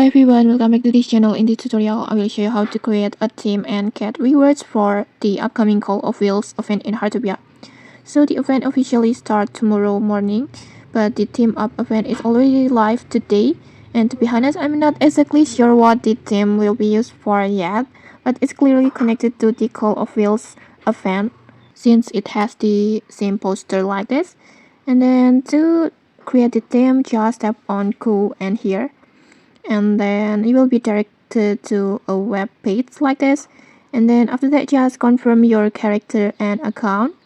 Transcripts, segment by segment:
everyone, welcome back to this channel. In this tutorial, I will show you how to create a theme and get rewards for the upcoming Call of Wheels event in Heartopia. So the event officially starts tomorrow morning, but the theme up event is already live today. And to be honest, I'm not exactly sure what the theme will be used for yet, but it's clearly connected to the Call of Wheels event since it has the same poster like this. And then to create the theme, just tap on Cool and here, and then you will be directed to a web page like this, and then after that just confirm your character and account,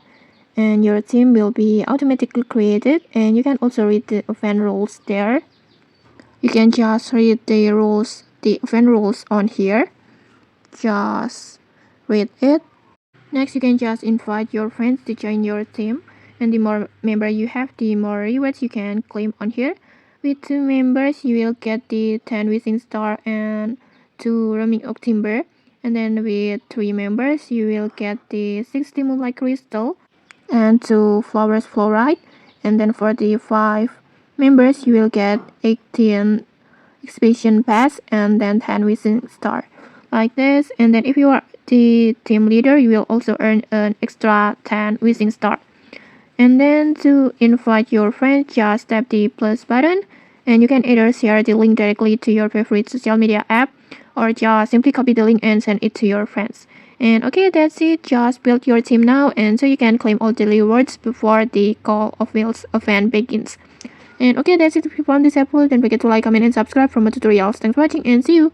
and your theme will be automatically created. And you can also read the event rules there. You can just read the event rules on here. Just read it. Next, you can just invite your friends to join your team, and the more members you have, the more rewards you can claim on here. With 2 members, you will get the 10 Wishing Star and 2 Roaming Oak Timber. And then with 3 members, you will get the 60 Moonlight Crystal and 2 Flowers Fluorite. And then for the 5 members, you will get 18 Expedition Pass and then 10 Wishing Star. Like this. And then if you are the team leader, you will also earn an extra 10 Wishing Star. And then to invite your friends, just tap the plus button, and you can either share the link directly to your favorite social media app or just simply copy the link and send it to your friends. And okay, that's it. Just build your team now, and so you can claim all the rewards before the Call of Wheels event begins. And okay, that's it. If you found this helpful, don't forget to like, comment, and subscribe for more tutorials. Thanks for watching, and see you!